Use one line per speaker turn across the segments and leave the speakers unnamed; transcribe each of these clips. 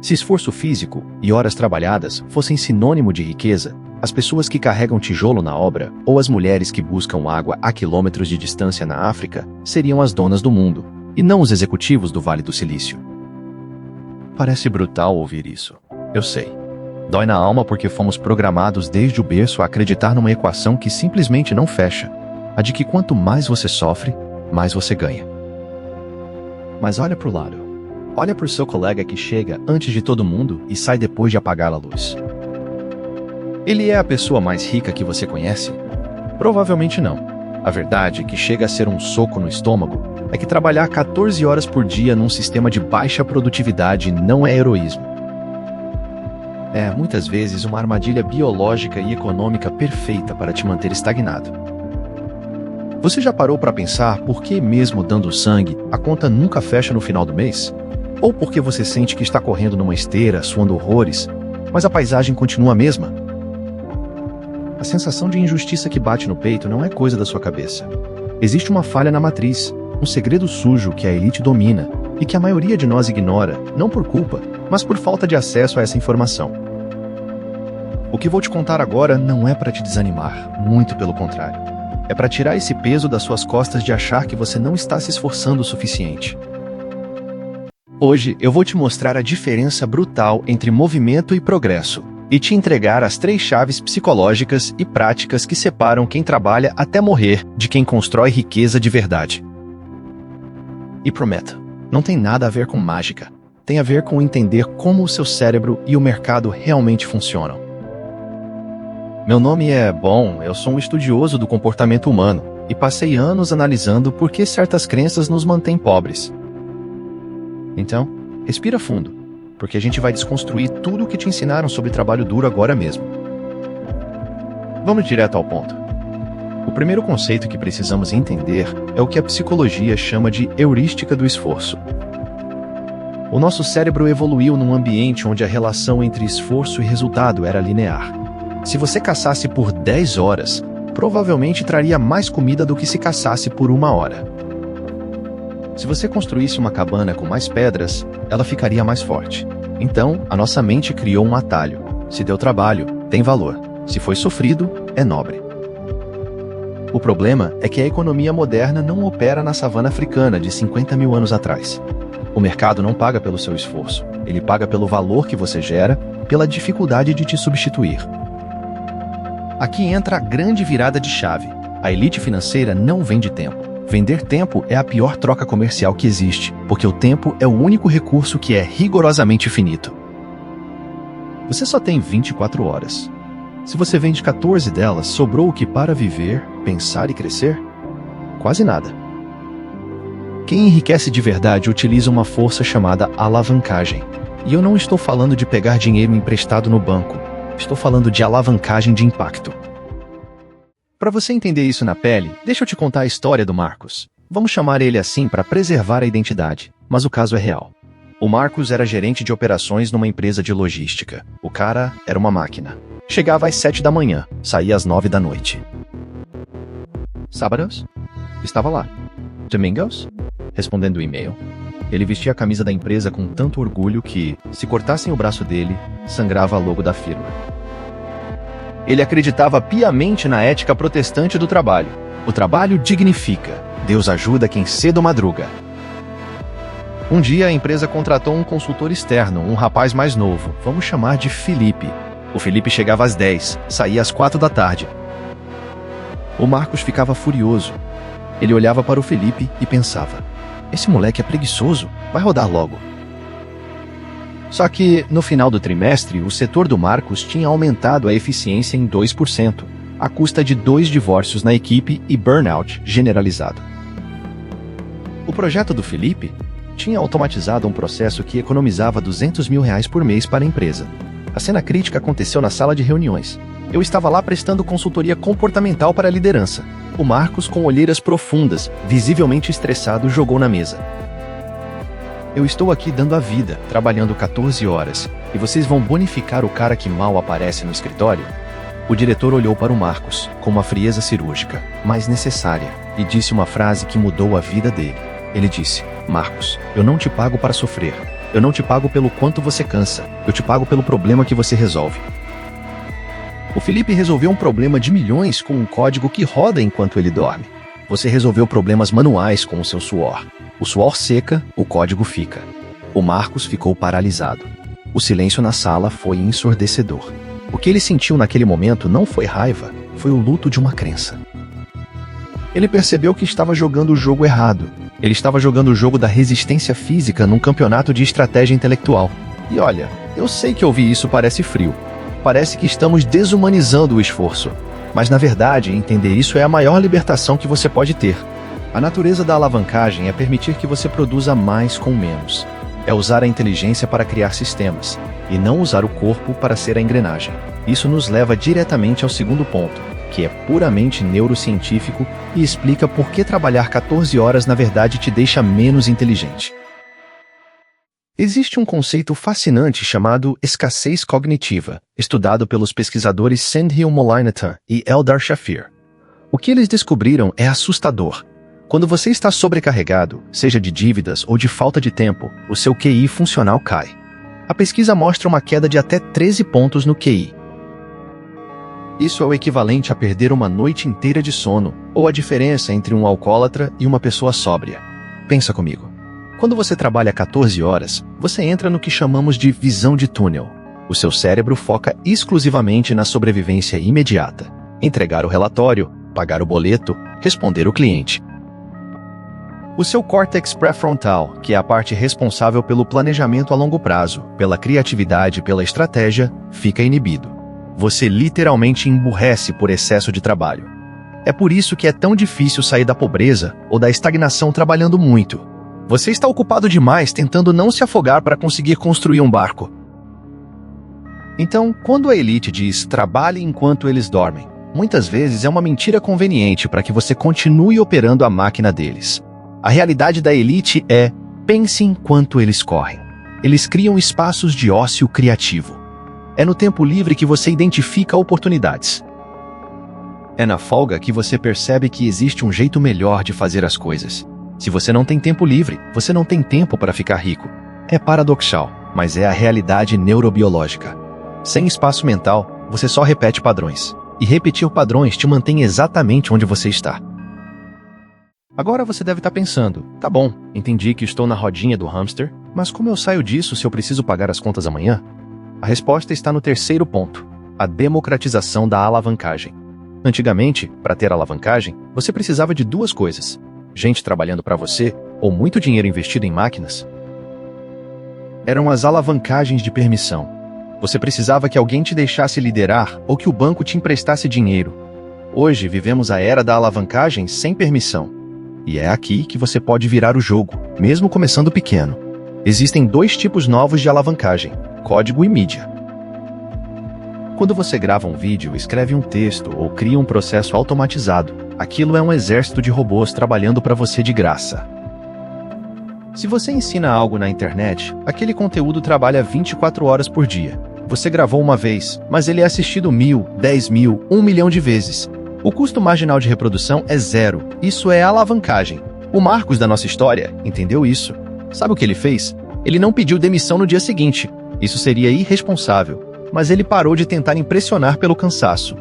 Se esforço físico e horas trabalhadas fossem sinônimo de riqueza, as pessoas que carregam tijolo na obra ou as mulheres que buscam água a quilômetros de distância na África seriam as donas do mundo, e não os executivos do Vale do Silício. Parece brutal ouvir isso. Eu sei. Dói na alma porque fomos programados desde o berço a acreditar numa equação que simplesmente não fecha, a de que quanto mais você sofre, mais você ganha. Mas olha pro lado. Olha pro seu colega que chega antes de todo mundo e sai depois de apagar a luz. Ele é a pessoa mais rica que você conhece? Provavelmente não. A verdade, que chega a ser um soco no estômago, é que trabalhar 14 horas por dia num sistema de baixa produtividade não é heroísmo. É, muitas vezes, uma armadilha biológica e econômica perfeita para te manter estagnado. Você já parou para pensar por que, mesmo dando sangue, a conta nunca fecha no final do mês? Ou porque você sente que está correndo numa esteira, suando horrores, mas a paisagem continua a mesma? A sensação de injustiça que bate no peito não é coisa da sua cabeça. Existe uma falha na matriz, um segredo sujo que a elite domina e que a maioria de nós ignora, não por culpa, mas por falta de acesso a essa informação. O que vou te contar agora não é para te desanimar, muito pelo contrário. É para tirar esse peso das suas costas de achar que você não está se esforçando o suficiente. Hoje eu vou te mostrar a diferença brutal entre movimento e progresso, e te entregar as 3 chaves psicológicas e práticas que separam quem trabalha até morrer de quem constrói riqueza de verdade. E prometo, não tem nada a ver com mágica. Tem a ver com entender como o seu cérebro e o mercado realmente funcionam. Meu nome eu sou um estudioso do comportamento humano e passei anos analisando por que certas crenças nos mantêm pobres. Então, respira fundo, porque a gente vai desconstruir tudo o que te ensinaram sobre trabalho duro agora mesmo. Vamos direto ao ponto. O primeiro conceito que precisamos entender é o que a psicologia chama de heurística do esforço. O nosso cérebro evoluiu num ambiente onde a relação entre esforço e resultado era linear. Se você caçasse por 10 horas, provavelmente traria mais comida do que se caçasse por 1 hora. Se você construísse uma cabana com mais pedras, ela ficaria mais forte. Então, a nossa mente criou um atalho. Se deu trabalho, tem valor. Se foi sofrido, é nobre. O problema é que a economia moderna não opera na savana africana de 50 mil anos atrás. O mercado não paga pelo seu esforço. Ele paga pelo valor que você gera, pela dificuldade de te substituir. Aqui entra a grande virada de chave. A elite financeira não vende tempo. Vender tempo é a pior troca comercial que existe, porque o tempo é o único recurso que é rigorosamente finito. Você só tem 24 horas. Se você vende 14 delas, sobrou o que para viver, pensar e crescer? Quase nada. Quem enriquece de verdade utiliza uma força chamada alavancagem. E eu não estou falando de pegar dinheiro emprestado no banco. Estou falando de alavancagem de impacto. Para você entender isso na pele, deixa eu te contar a história do Marcos. Vamos chamar ele assim para preservar a identidade, mas o caso é real. O Marcos era gerente de operações numa empresa de logística. O cara era uma máquina. Chegava às 7 da manhã, saía às 9 da noite. Sábados? Estava lá. Domingos? Respondendo o e-mail. Ele vestia a camisa da empresa com tanto orgulho que, se cortassem o braço dele, sangrava a logo da firma. Ele acreditava piamente na ética protestante do trabalho. O trabalho dignifica. Deus ajuda quem cedo madruga. Um dia a empresa contratou um consultor externo, um rapaz mais novo. Vamos chamar de Felipe. O Felipe chegava às 10, saía às 4 da tarde. O Marcos ficava furioso. Ele olhava para o Felipe e pensava: esse moleque é preguiçoso, vai rodar logo. Só que, no final do trimestre, o setor do Marcos tinha aumentado a eficiência em 2%, à custa de 2 divórcios na equipe e burnout generalizado. O projeto do Felipe tinha automatizado um processo que economizava R$200 mil por mês para a empresa. A cena crítica aconteceu na sala de reuniões. Eu estava lá prestando consultoria comportamental para a liderança. O Marcos, com olheiras profundas, visivelmente estressado, jogou na mesa: eu estou aqui dando a vida, trabalhando 14 horas, e vocês vão bonificar o cara que mal aparece no escritório? O diretor olhou para o Marcos, com uma frieza cirúrgica, mas necessária, e disse uma frase que mudou a vida dele. Ele disse: Marcos, eu não te pago para sofrer. Eu não te pago pelo quanto você cansa, eu te pago pelo problema que você resolve. O Felipe resolveu um problema de milhões com um código que roda enquanto ele dorme. Você resolveu problemas manuais com o seu suor. O suor seca, o código fica. O Marcos ficou paralisado. O silêncio na sala foi ensurdecedor. O que ele sentiu naquele momento não foi raiva, foi o luto de uma crença. Ele percebeu que estava jogando o jogo errado. Ele estava jogando o jogo da resistência física num campeonato de estratégia intelectual. E olha, eu sei que ouvir isso parece frio. Parece que estamos desumanizando o esforço. Mas na verdade, entender isso é a maior libertação que você pode ter. A natureza da alavancagem é permitir que você produza mais com menos. É usar a inteligência para criar sistemas, e não usar o corpo para ser a engrenagem. Isso nos leva diretamente ao segundo ponto, que é puramente neurocientífico e explica por que trabalhar 14 horas na verdade te deixa menos inteligente. Existe um conceito fascinante chamado escassez cognitiva, estudado pelos pesquisadores Sendhil Mullainathan e Eldar Shafir. O que eles descobriram é assustador. Quando você está sobrecarregado, seja de dívidas ou de falta de tempo, o seu QI funcional cai. A pesquisa mostra uma queda de até 13 pontos no QI. Isso é o equivalente a perder uma noite inteira de sono, ou a diferença entre um alcoólatra e uma pessoa sóbria. Pensa comigo. Quando você trabalha 14 horas, você entra no que chamamos de visão de túnel. O seu cérebro foca exclusivamente na sobrevivência imediata. Entregar o relatório, pagar o boleto, responder o cliente. O seu córtex pré-frontal, que é a parte responsável pelo planejamento a longo prazo, pela criatividade e pela estratégia, fica inibido. Você literalmente emburrece por excesso de trabalho. É por isso que é tão difícil sair da pobreza ou da estagnação trabalhando muito. Você está ocupado demais tentando não se afogar para conseguir construir um barco. Então, quando a elite diz trabalhe enquanto eles dormem, muitas vezes é uma mentira conveniente para que você continue operando a máquina deles. A realidade da elite é pense enquanto eles correm. Eles criam espaços de ócio criativo. É no tempo livre que você identifica oportunidades. É na folga que você percebe que existe um jeito melhor de fazer as coisas. Se você não tem tempo livre, você não tem tempo para ficar rico. É paradoxal, mas é a realidade neurobiológica. Sem espaço mental, você só repete padrões. E repetir padrões te mantém exatamente onde você está. Agora você deve estar pensando, tá bom, entendi que estou na rodinha do hamster, mas como eu saio disso se eu preciso pagar as contas amanhã? A resposta está no terceiro ponto, a democratização da alavancagem. Antigamente, para ter alavancagem, você precisava de duas coisas: gente trabalhando para você ou muito dinheiro investido em máquinas. Eram as alavancagens de permissão. Você precisava que alguém te deixasse liderar ou que o banco te emprestasse dinheiro. Hoje vivemos a era da alavancagem sem permissão. E é aqui que você pode virar o jogo, mesmo começando pequeno. Existem dois tipos novos de alavancagem: código e mídia. Quando você grava um vídeo, escreve um texto ou cria um processo automatizado, aquilo é um exército de robôs trabalhando para você de graça. Se você ensina algo na internet, aquele conteúdo trabalha 24 horas por dia. Você gravou uma vez, mas ele é assistido 1.000, 10.000, 1 milhão de vezes. O custo marginal de reprodução é zero. Isso é alavancagem. O Marcos da nossa história entendeu isso. Sabe o que ele fez? Ele não pediu demissão no dia seguinte. Isso seria irresponsável. Mas ele parou de tentar impressionar pelo cansaço.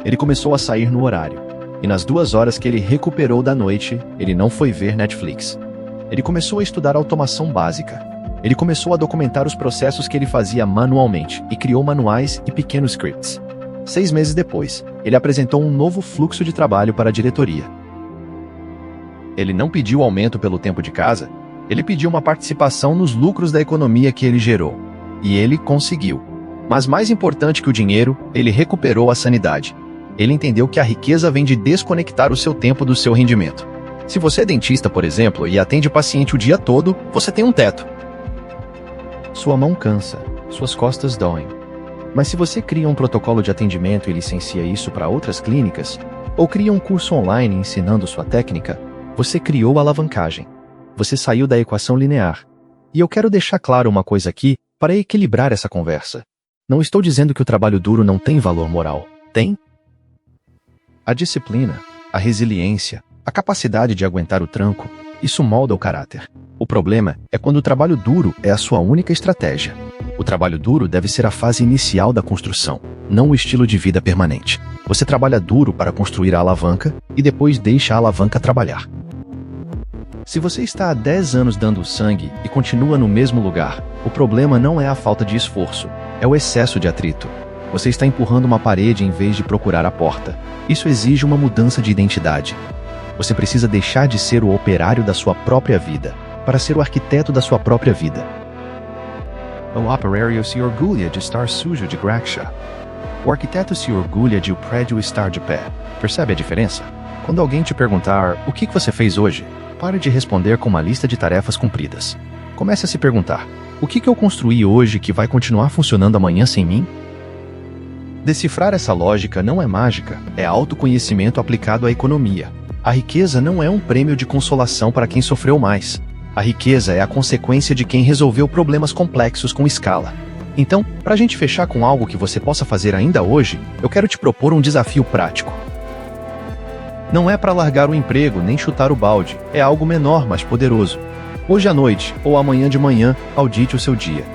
Ele começou a sair no horário. E nas 2 horas que ele recuperou da noite, ele não foi ver Netflix. Ele começou a estudar automação básica. Ele começou a documentar os processos que ele fazia manualmente e criou manuais e pequenos scripts. 6 meses depois, ele apresentou um novo fluxo de trabalho para a diretoria. Ele não pediu aumento pelo tempo de casa, ele pediu uma participação nos lucros da economia que ele gerou. E ele conseguiu. Mas mais importante que o dinheiro, ele recuperou a sanidade. Ele entendeu que a riqueza vem de desconectar o seu tempo do seu rendimento. Se você é dentista, por exemplo, e atende paciente o dia todo, você tem um teto. Sua mão cansa, suas costas doem. Mas se você cria um protocolo de atendimento e licencia isso para outras clínicas, ou cria um curso online ensinando sua técnica, você criou a alavancagem. Você saiu da equação linear. E eu quero deixar claro uma coisa aqui para equilibrar essa conversa. Não estou dizendo que o trabalho duro não tem valor moral. Tem? A disciplina, a resiliência, a capacidade de aguentar o tranco, Isso molda o caráter. O problema é quando o trabalho duro é a sua única estratégia. O trabalho duro deve ser a fase inicial da construção, não o estilo de vida permanente. Você trabalha duro para construir a alavanca e depois deixa a alavanca trabalhar. Se você está há 10 anos dando sangue e continua no mesmo lugar, o problema não é a falta de esforço, é o excesso de atrito. Você está empurrando uma parede em vez de procurar a porta. Isso exige uma mudança de identidade. Você precisa deixar de ser o operário da sua própria vida, para ser o arquiteto da sua própria vida. O operário se orgulha de estar sujo de graxa. O arquiteto se orgulha de o prédio estar de pé. Percebe a diferença? Quando alguém te perguntar o que você fez hoje, pare de responder com uma lista de tarefas cumpridas. Comece a se perguntar: o que eu construí hoje que vai continuar funcionando amanhã sem mim? Decifrar essa lógica não é mágica, é autoconhecimento aplicado à economia. A riqueza não é um prêmio de consolação para quem sofreu mais. A riqueza é a consequência de quem resolveu problemas complexos com escala. Então, para a gente fechar com algo que você possa fazer ainda hoje, eu quero te propor um desafio prático. Não é para largar o emprego nem chutar o balde, é algo menor, mas poderoso. Hoje à noite ou amanhã de manhã, audite o seu dia.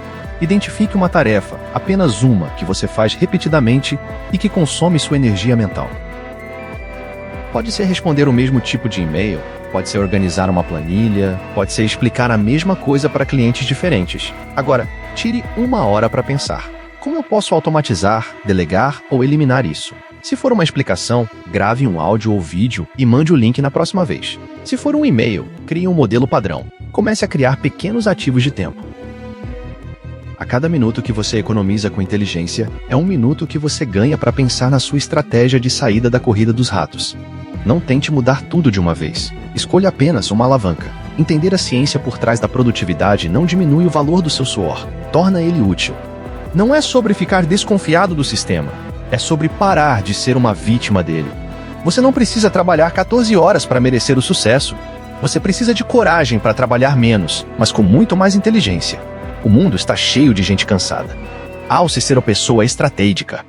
Identifique uma tarefa, apenas uma, que você faz repetidamente e que consome sua energia mental. Pode ser responder o mesmo tipo de e-mail, pode ser organizar uma planilha, pode ser explicar a mesma coisa para clientes diferentes. Agora, tire 1 hora para pensar. Como eu posso automatizar, delegar ou eliminar isso? Se for uma explicação, grave um áudio ou vídeo e mande o link na próxima vez. Se for um e-mail, crie um modelo padrão. Comece a criar pequenos ativos de tempo. A cada minuto que você economiza com inteligência, é 1 minuto que você ganha para pensar na sua estratégia de saída da corrida dos ratos. Não tente mudar tudo de uma vez. Escolha apenas uma alavanca. Entender a ciência por trás da produtividade não diminui o valor do seu suor, torna ele útil. Não é sobre ficar desconfiado do sistema, é sobre parar de ser uma vítima dele. Você não precisa trabalhar 14 horas para merecer o sucesso. Você precisa de coragem para trabalhar menos, mas com muito mais inteligência. O mundo está cheio de gente cansada. Alce ser uma pessoa estratégica.